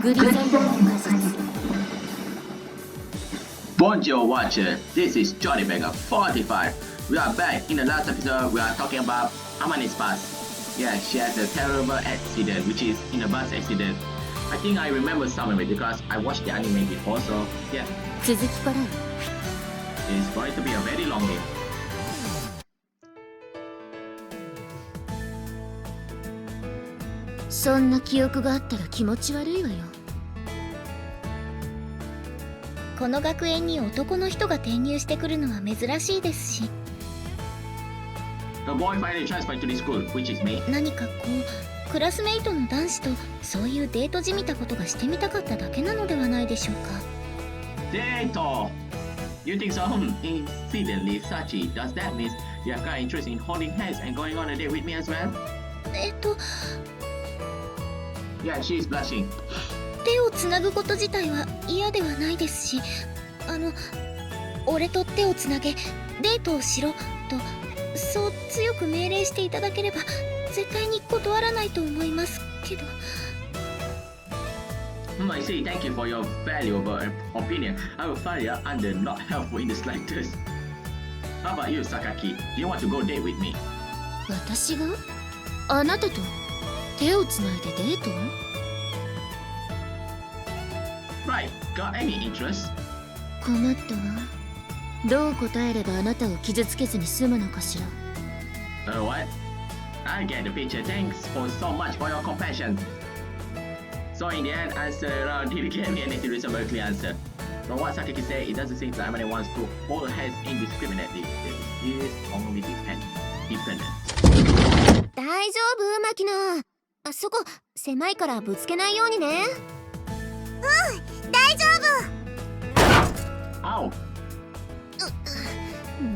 グリサイアの果実。 Bonjour watcher, this is Johnny Banger 45. We are back. In the last episode, we are talking about Amani's past. Yeah, she has a terrible accident, which is in a bus accident. I think I remember some of it because I watched the anime before, so yeah. 続きからよ。 It's going to be a very long game. そんな記憶があったら気持ち悪いわよ。この学園に男の人が転入してくるのは珍しいですし、 The boy finally transferred to the school, which is me. 何かこうクラスメイトの男子とそういうデートじみたことがしてみたかっただけなのではないでしょうか。 Date! You think so? Incidentally, Sachi, does that mean you have got interest in holding hands and going on a date with me as well? Yeah, she is blushing. 手をつなぐこと自体は嫌ではないですし、俺と手をつなげデートをしろとそう強く命令していただければ絶対に断らないと思いますけど。 I see. Thank you for your valuable opinion. I will find you under not helpful in the slightest. How about you, Sakaki? Do you want to go date with me? 私があなたと手をつないでデート？ Right. Got any interest? 困ったわ。どう答えればあなたを傷つけずに済むのかしら。What? I get the picture. Thanks for so much for your compassion. So in the end, answer didn't give me anything reasonable clear answer. From what Sakaki said, it doesn't seem like Amane wants to hold her hands indiscriminately. It is only dependent. 大丈夫、マキナ。あそこ狭いからぶつけないようにね。大丈夫。 Ow!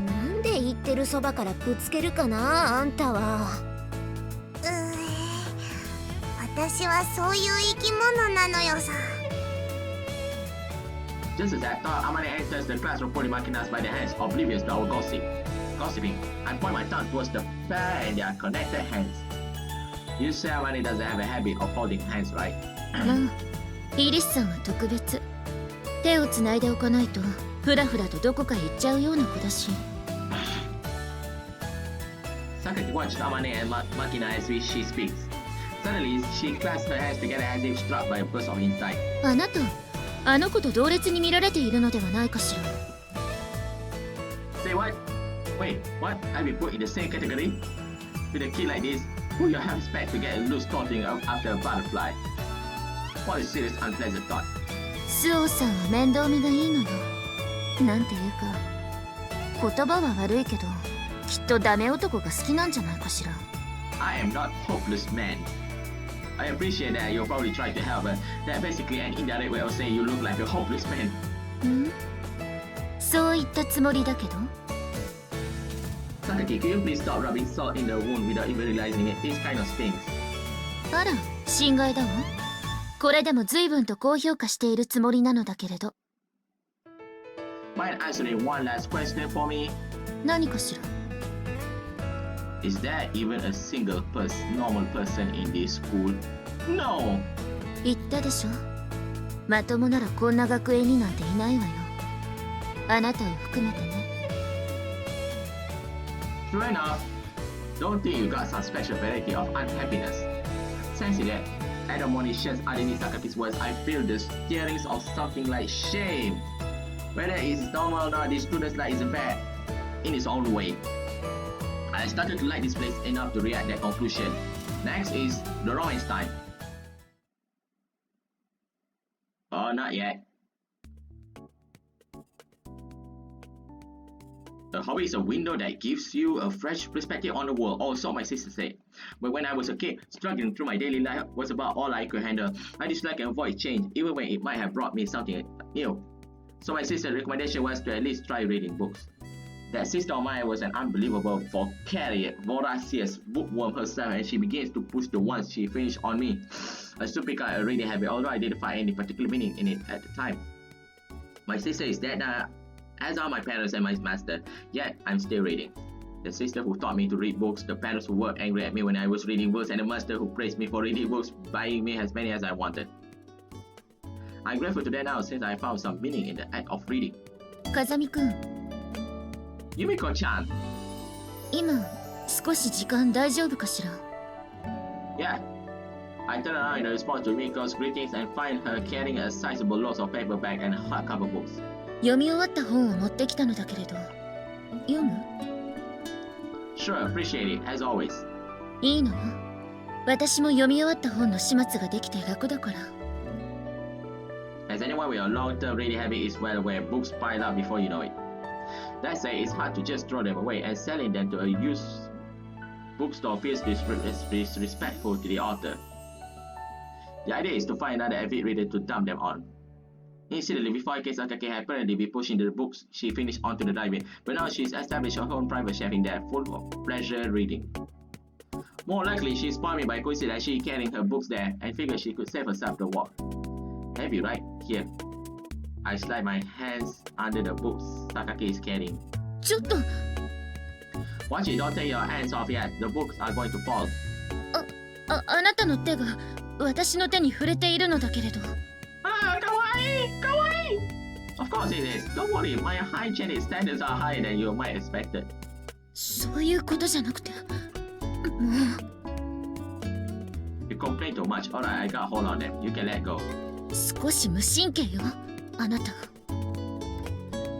なんで言ってるそばからぶつけるかな、あんたは。私はそういう生き物なのよさ。 Just as I thought, Amane enters the classroom pulling Makinas by the hands, oblivious to our gossiping. I point my tongue towards the pair and their connected hands. You say Amane doesn't have a habit of holding hands, right? まあ、イリスさんは特別。手をつないでおかないとフラフラとどこか行っちゃうような子だし。 Sakaki watched Amane and Makina as she speaks. Suddenly, she clasped her hands together as if struck by a burst of insight. あなた、あの子と同列に見られているのではないかしら。 Say what? Wait, what? I've been put in the same category? With a kid like this, who you have expect to get a loose thoughting after a butterfly? What a serious, unpleasant thought. スオさんは面倒見がいいのよ。なんていうか、言葉は悪いけど、きっとダメ男が好きなんじゃないかしら。 I am not hopeless man. I appreciate that you're probably trying to help, but that's basically an indirect way of saying you look like a hopeless man. ん？そう言ったつもりだけど。 Sakaki, can you please stop rubbing salt in the wound without even realizing it? This kind of stings. あら、心外だわ。これでも随分と高評価しているつもりなのだけれど。 Mind answering one last question for me? 何かしら。 Is there even a single normal person in this school? No! 言ったでしょ。まともならこんな学園になんていないわよ。あなたを含めてね。 True enough. Don't think you got some special variety of unhappiness. Sensing that admonitions underneath Sakaki's words, I feel the stirrings of something like shame. Whether it's normal or not, these students like is bad in its own way. I started to like this place enough to react that conclusion. Next is the romance time. Oh, not yet. A hobby is a window that gives you a fresh perspective on the world, or so my sister said. But when I was a kid, struggling through my daily life was about all I could handle. I dislike and avoid change, even when it might have brought me something new. So my sister's recommendation was to at least try reading books. That sister of mine was an unbelievable, voracious bookworm herself, and she begins to push the ones she finished on me. I still pick up a reading habit, although I didn't find any particular meaning in it at the time. My sister is dead now, as are my parents and my master, yet I'm still reading. The sister who taught me to read books, the parents who were angry at me when I was reading books, and the master who praised me for reading books, buying me as many as I wanted. I'm grateful to that now since I found some meaning in the act of reading. 風見くん、 Yumiko-Chan. 今少し時間大丈夫かしら？ Yeah. I turn around in response to Yumiko's greetings and find her carrying a sizable load of paperback and hardcover books. 読み終わった本を持ってきたのだけれど、読む？ Sure, appreciate it, as always. いいのよ。私も読み終わった本の始末ができて楽だから。 As anyone with a long-term reading habit is well aware, books pile up before you know it. That said, it's hard to just throw them away, and selling them to a used bookstore feels disrespectful to the author. The idea is to find another avid reader to dump them on. Incidentally, before I guess Sakaki had apparently been pushing the books she finished onto the library, but now she's established her own private shelving there, full of pleasure reading. More likely, she spotted me by coincidence she carrying her books there and figured she could save herself the walk. Heavy, right? Here. I slide my hands under the books Sakaki is carrying. ちょっと、 Watch it, don't take your hands off yet. The books are going to fall. あなたの手が私の手に触れているのだけれど。 Ah, kawaii! Kawaii! Of course it is. Don't worry, my hygienic standards are higher than you might expect. そういうことじゃなくて、も You complain too much. Alright, I got a hold on them. You can let go. う少し無神経よ、あなた。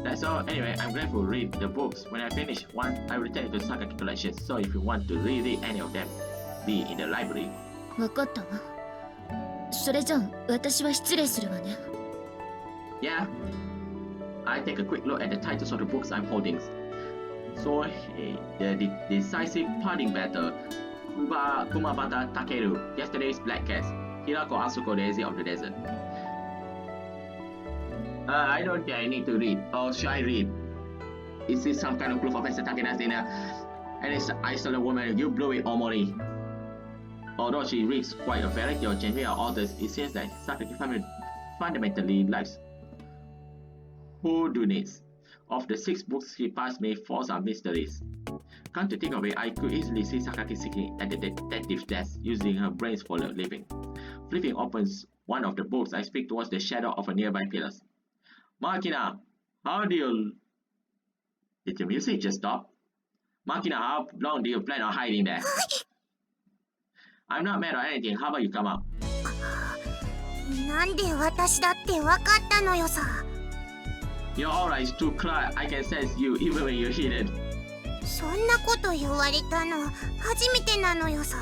That's all. Anyway, I'm grateful to read the books. When I finish one, I return it to Sakaki collection. So if you want to reread any of them, be in the library. わかったわ。それじゃあ私は失礼するわね。 Yeah. I take a quick look at the titles of the books I'm holding. So, the decisive parting battle, Kumabata Takeru, Yesterday's Black Cats, Hirako Asuko, The Exit of the Desert. I don't think I need to read. Or should I read? Is this some kind of clue for Professor Takeda's dinner? And it's I saw a woman, you blew it, Omori. Although she reads quite a variety of genre authors, it seems that Sakaki fundamentally likes whodunits. Of the 6 books she passed me, 4 are mysteries. Come to think of it, I could easily see Sakaki sitting at the detective's desk, using her brains for a living. Flipping opens one of the books, I speak towards the shadow of a nearby pillar. Makina, how do you... Did the music just stop? Makina, how long do you plan on hiding there? I'm not mad or anything, how about you come up? なんで私だってわかったのよさ。 Your aura is too clear, I can sense you even when you're hidden. そんなこと言われたの初めてなのよさ。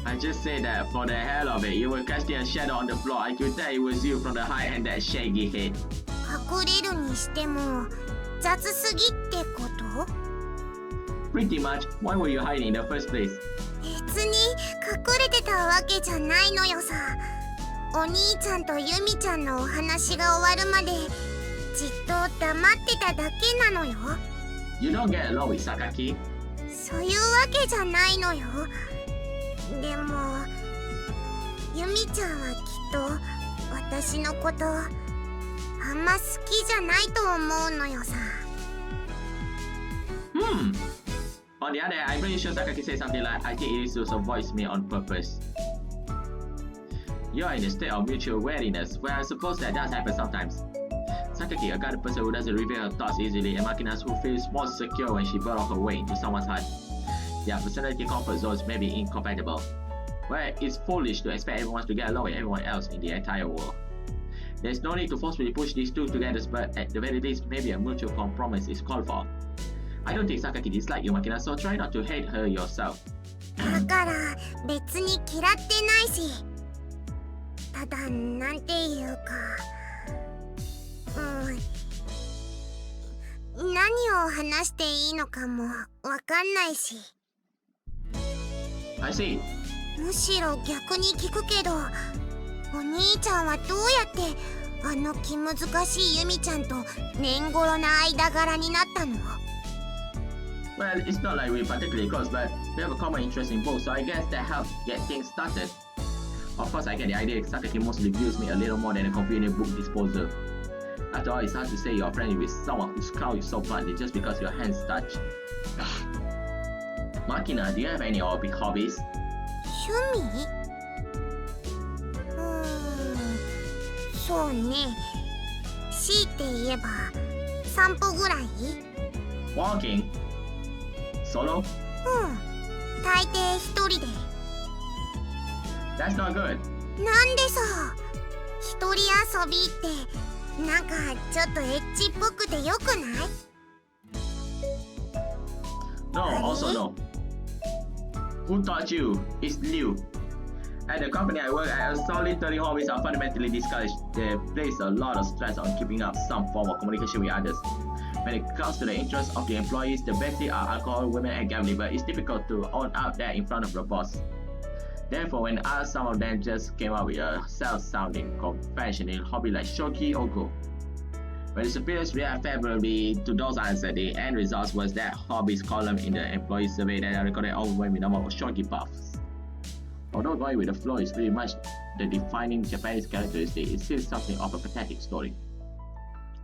I just say that for the hell of it, you were casting a shadow on the floor. I could tell it was you from the height and that shaggy head. 隠れるにしても雑すぎってこと？ Pretty much. Why were you hiding in the first place? 別に隠れてたわけじゃないのよさ。お兄ちゃんとユミちゃんのお話が終わるまでじっと黙ってただけなのよ。 You don't get along with Sakaki. そういうわけじゃないのよ。でもユミちゃんはきっと私のことあんま好きじゃないと思うのよさ。 On the other hand, I'm pretty sure Sakaki said something like, I think it is to avoid me on purpose. You are in a state of mutual wariness, where I suppose that does happen sometimes. Sakaki, a guarded person who doesn't reveal her thoughts easily, and Makinas who feels more secure when she burrows her way into someone's heart. Their personality comfort zones may be incompatible, where it's foolish to expect everyone to get along with everyone else in the entire world. There's no need to forcefully push these two together, but at the very least, maybe a mutual compromise is called for. I don't think Sakaki dislikes you, Makina, so try not to hate her yourself. だから別に嫌ってないし、ただなんていうか、何を話していいのかもわかんないし。 I see. むしろ逆に聞くけど、お兄ちゃんはどうやってあの気難しいユミちゃんと年頃な間柄になったの？ Well, it's not like we're particularly close, but we have a common interest in both, so I guess that helped get things started. Of course, I get the idea Sakaki mostly views me a little more than a convenient book disposer. After all, it's hard to say you're friendly with someone who scours you so bluntly just because your hands touch. Makina, do you have any hobbies? 趣味？そうね。強いて言えば散歩ぐらい。 Walking? Solo? うん。大抵一人で。 That's not good. なんでさ。一人遊びってなんかちょっとエッチっぽくてよくない？ No, also no. Who taught you? It's Liu. At the company I work at, solitary hobbies are fundamentally discouraged. They place a lot of stress on keeping up some form of communication with others. When it comes to the interests of the employees, the basics are alcohol, women, and gambling, but it's difficult to own up that in front of the boss. Therefore, when asked, some of them just came up with a self-sounding, conventional hobby like shogi or go. When the superiors react favorably to those answers, the end result was that hobbies column in the employee survey that I recorded overwhelming number of shogi buffs. Although going with the flow is pretty much the defining Japanese characteristic, it's still something of a pathetic story.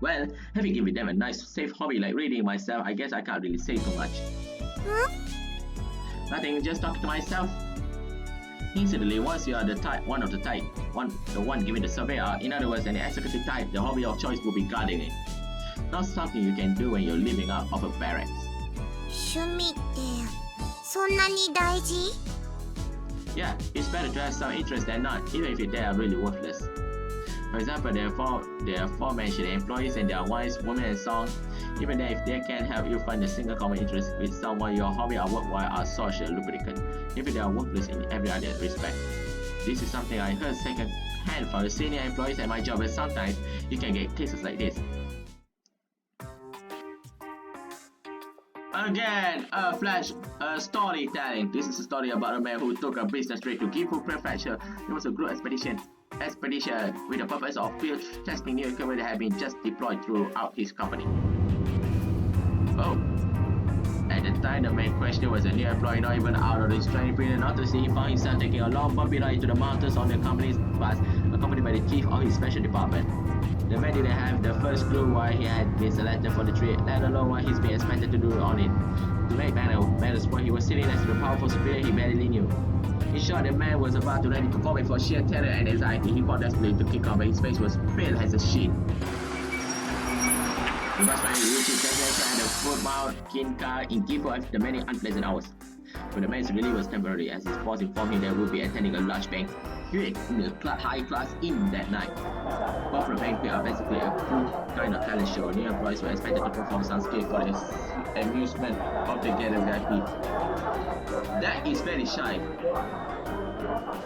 Well, having given them a nice, safe hobby like reading myself, I guess I can't really say too much. Huh? Nothing, just talking to myself. Incidentally, once you are the one giving the survey, in other words, an executive type, the hobby of choice will be gardening. Not something you can do when you're living out of a barracks. 趣味ってそんなに大事？ Yeah, it's better to have some interest than not, even if they are really worthless. For example, the aforementioned employees and their wives, women, and so on. Even if they can help you find a single common interest with someone, your hobby or worthwhile are social lubricant, even they are worthless in every other respect. This is something I heard second hand from the senior employees at my job, and sometimes you can get cases like this. Again, storytelling. This is a story about a man who took a business trip to Gifu Prefecture. It was a group expedition with the purpose of field testing new equipment that had been just deployed throughout his company. Oh. At the time, the main question was a new employee not even out of his training period. Not to see, he found himself taking a long bumpy ride to the mountains on the company's bus, accompanied by the chief of his special department. The man didn't have the first clue why he had been selected for the trip, let alone what he's been expected to do on it. To make matters worse, he was sitting next to the powerful superior he barely knew. In short, the man was about to ready to vomit for sheer terror and anxiety. He fought desperately to kick off, but his face was pale as a sheet. He must finally reach his destination at the foot-mount Kinka in Gifu after the many unpleasant hours. But the man's relief was temporary, as his boss informed him that he would be attending a large banquet in the high-class inn that night. But for a banquet are basically a full kind of talent show. New employees were expected to perform some skills for the amusement of the gathered VIP. That is very shy.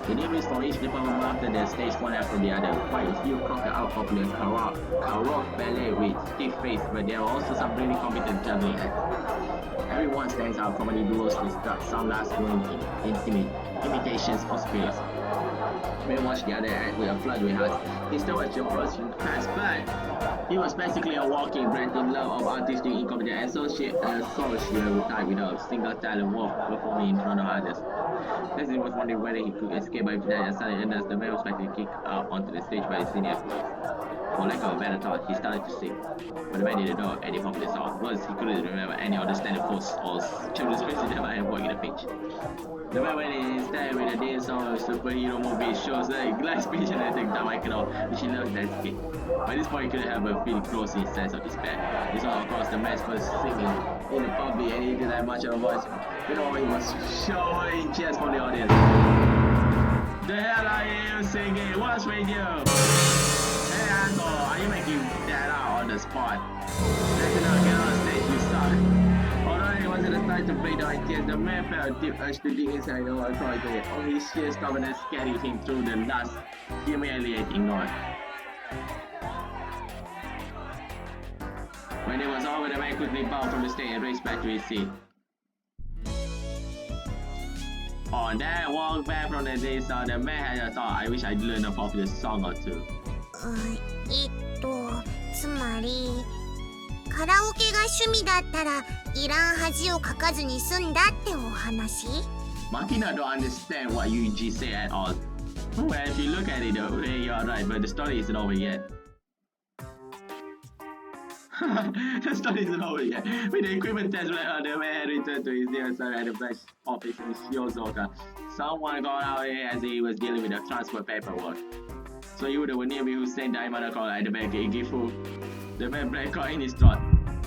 The newbies from each department mastered the stage one after the other. Quite a few crocked out popular karaoke ballet with stiff face, but there are also some really competent juggling acts. Everyone stands out, comedy duos with some last-minute imitations of spirits. Men watched the other act with a flood with hearts. He still was your first class, but he was basically a walking brand in love of artistic incompetence and social type without a single talent worth performing in front of others. Leslie was wondering whether he could escape by that, and suddenly the man was likely kicked out onto the stage by his senior employees. For lack of a better thought, he started to sing. But the man didn't know any popular song. Worse, he couldn't remember any other standard posts or children's faces that might have worked in the pitch. The man went instead with a dance song of superhero movie shows like Glass Speech and I think that might know, which he loved that kid. By this point, he couldn't have a feeling close in his sense of despair. This all across the man's first singing in the public, and he didn't have much of a voice. You know, he was showing cheers from the audience. The hell are you singing? What's with you? Hey asshole, are you making that out on the spot? Let's not get on the stage, you suck. Although it wasn't the time to break down in tears, the man felt a deep urge to dig inside the whole toilet. Only sheer stubbornness carried him through the last humiliating note. When it was over, the man quickly bowed from the stage and raced back to his seat. On that walk back from the day song, the man had a thought, I wish I'd learned a popular song or two. つまりカラオケが趣味だったらいらん恥をかかずに済んだってお話？ Makina don't understand what you just say at all. Well, if you look at it, you're right, but the story isn't over yet. The story isn't over yet. With the equipment test, the man returned to his dear son at the branch office in Shizuoka. Someone got out here as he was dealing with the transfer paperwork. So you the one near me who sent diamond call at the back give food. The man black caught in his throat.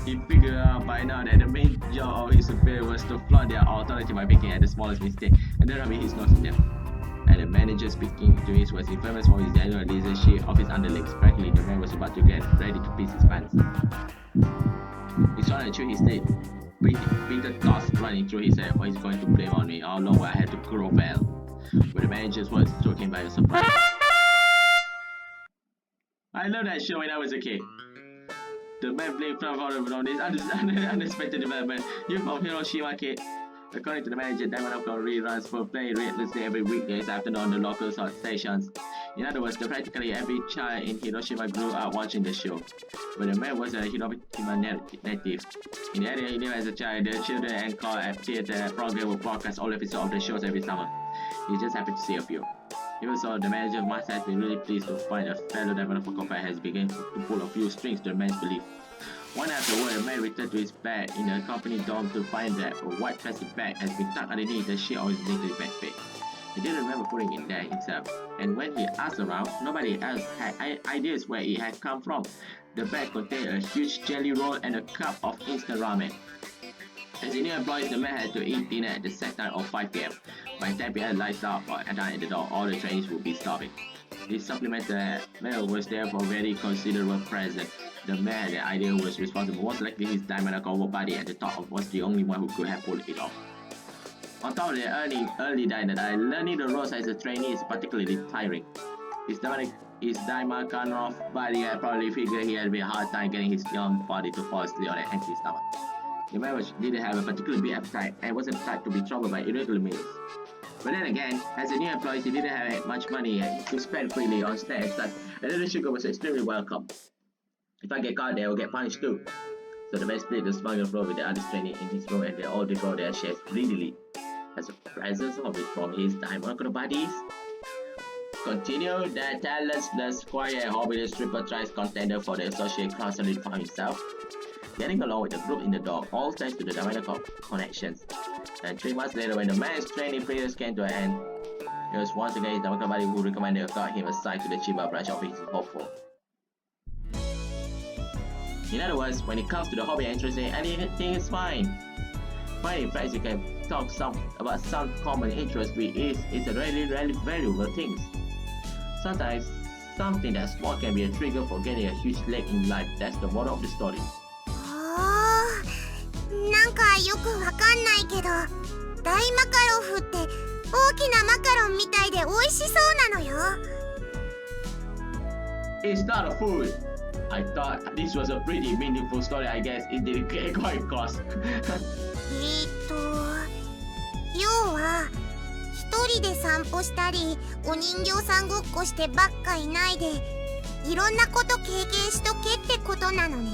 He figured out by now that the main job of his superior was to flaunt their authority by picking at the smallest mistake and then rubbing his nose at them. And the manager speaking to his was infamous for his general leadership of his underlings. Frankly, the man was about to get ready to piss his pants. He started to chew his teeth. Bitter thoughts running through his head. What he's going to blame on me? How long will I have to grovel? But the manager's words took him by surprise. I love that show when I was a kid. The man blamed from this unexpected development. You from Hiroshima, kid. According to the manager, Diamond reruns for play relentlessly every weekdays afternoon on the local stations. In other words, practically every child in Hiroshima grew up watching the show. But the man was a Hiroshima native. In the area he knew as a child, the children and call at theater program would broadcast all episodes of the shows every summer. He just happened to see a few. Even so, the manager must have been really pleased to find a fellow developer company has begun to pull a few strings to the man's belief. One afterward, the man returned to his bed in the company dorm to find that a white plastic bag has been tucked underneath the sheet of his military backpack. He didn't remember putting it there himself, and when he asked around, nobody else had ideas where it had come from. The bag contained a huge jelly roll and a cup of instant ramen. As the new employees, the man had to eat dinner at the set time of 5 p.m. By 10 p.m. lights out and at the door, all the trainees would be starving. This supplemental meal was therefore very considerable present. The man the idea was responsible was likely his diamond body at the top was the only one who could have pulled it off. On top of the early diner, learning the ropes as a trainee is particularly tiring. His diamond body had probably figured he had a hard time getting his young body to fall asleep on an empty stomach. The man didn't have a particularly big appetite and wasn't the type to be troubled by irregular meals. But then again, as a new employee, he didn't have much money to spend freely on snacks, but a little sugar was extremely welcome. If I get caught, they will get punished too. So the man split the smuggler floor with the other trainee in his room and they all devour their shares greedily. As a present of it from his diamond buddies. Continue, the talentless, quiet, and hobbyist triple thrice contender for the associate class solid found himself getting along with the group in the door, all thanks to the diamond connections. And 3 months later, when the man's training period came to an end, it was once again his diamond buddy who recommended him assigned to the Chiba branch of his hopeful. In other words, when it comes to the hobby and interest, anything is fine. Finding friends you can talk about some common interest with is a really valuable thing. Sometimes, something that small can be a trigger for getting a huge leg in life. That's the moral of the story. なんかよくわかんないけど、大マカロフって大きなマカロンみたいで美味しそうなのよ。It's not a food. I thought this was a pretty meaningful story. I guess it didn't get quite cost. 要は一人で散歩したりお人形さんごっこしてばっかいないでいろんなこと経験しとけってことなのね。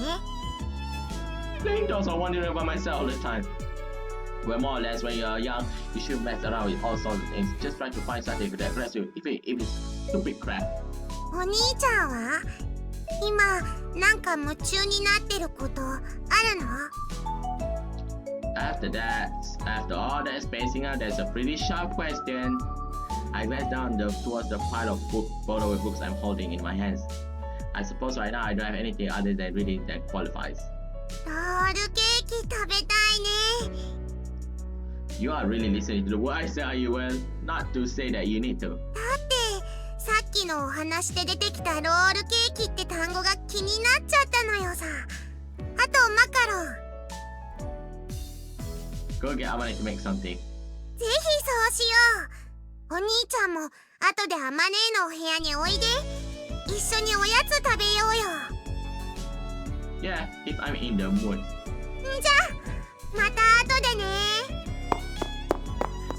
Playing dolls are wondering about myself all the time. Well, more or less, when you're young, you should mess around with all sorts of things. Just try to find something that aggressive you, if it's stupid crap. お兄ちゃんは今なんか夢中になってることあるの？ After all that spacing out, there's a pretty sharp question. I glanced down towards the pile of photo books I'm holding in my hands. I suppose right now I don't have anything other than reading that qualifies. ロールケーキ食べたいね。 You are really listening to the word I say, are you? Well, not to say that you need to. だってさっきのお話で出てきたロールケーキって単語が気になっちゃったのよさ。あとマカロン。 Go get Amane to make something. ぜひそうしよう。お兄ちゃんも後でアマネーのお部屋においで。一緒におやつ食べようよ。 Yeah, if I'm in the mood. じゃあまた後でね。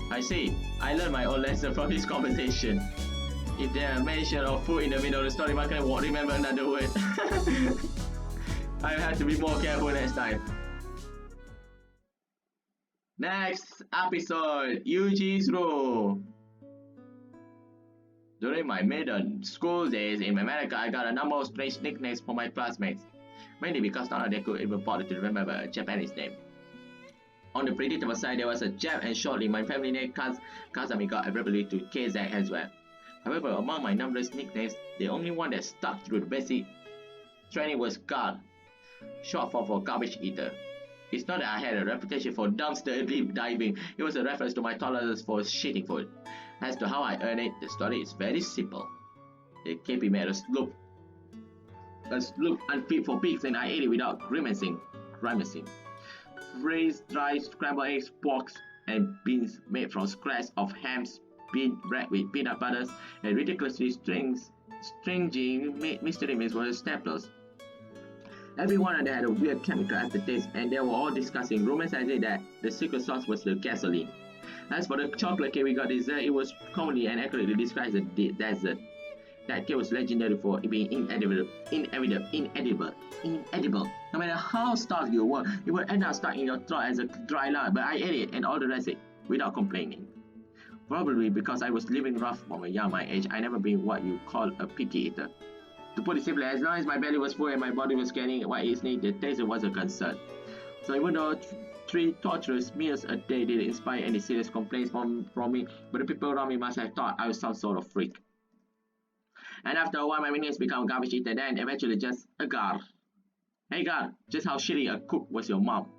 I see. I learned my own lesson from this conversation. If there are mention of food in the middle of the story, I won't remember another word. I have to be more careful next time. Next episode, Yuji's Room. During my middle school days in America, I got a number of strange nicknames for my classmates, mainly because none of them could even bother to remember a Japanese name. On the predictable side, there was a Jap, and shortly my family name Kazami got abruptly to KZ as well. However, among my numberless nicknames, the only one that stuck through the basic training was Gar, short form for garbage eater. It's not that I had a reputation for dumpster deep diving, it was a reference to my tolerance for shitting food. As to how I earned it, the story is very simple. The KP made a sloop unfit for pigs, and I ate it without grimacing. Braised, dry, scrambled eggs, pork, and beans made from scraps of hams, bean bread with peanut butters, and ridiculously stringy mystery meals were staples. Every one of them had a weird chemical aftertaste, and they were all discussing, romancing that the secret sauce was the gasoline. As for the chocolate cake we got dessert, it was commonly and accurately described as a desert. That cake was legendary for being inedible. No matter how starved you were, it would end up stuck in your throat as a dry lard, but I ate it and all the rest without complaining. Probably because I was living rough from a young age, I never been what you call a picky eater. To put it simply, as long as my belly was full and my body was getting what it needed, the taste was a concern. So even though 3 torturous meals a day didn't inspire any serious complaints from me, but the people around me must have thought I was some sort of freak. And after a while, my nicknames became garbage eater, then eventually just a Gar. Hey Gar, just how shitty a cook was your mom?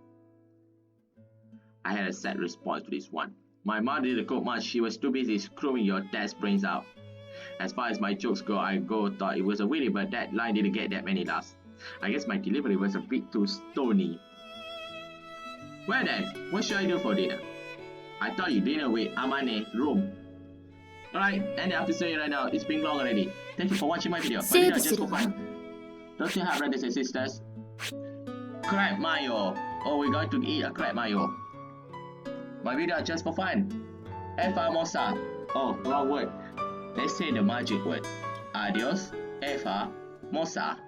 I had a sad response to this one. My mom didn't cook much, she was too busy screwing your dad's brains out. As far as my jokes go, I thought it was a witty, but that line didn't get that many laughs. I guess my delivery was a bit too stony. Well then, what should I do for dinner? I thought you dinner with Amane room. Alright, end the episode right now. It's been long already. Thank you for watching my video. For dinner just for fun. Don't you have brothers and sisters? Crab mayo. Oh, we're going to eat a crab mayo. My video just for fun. Mosa. Oh, wrong word. Let's say the magic word. Adios, Mosa.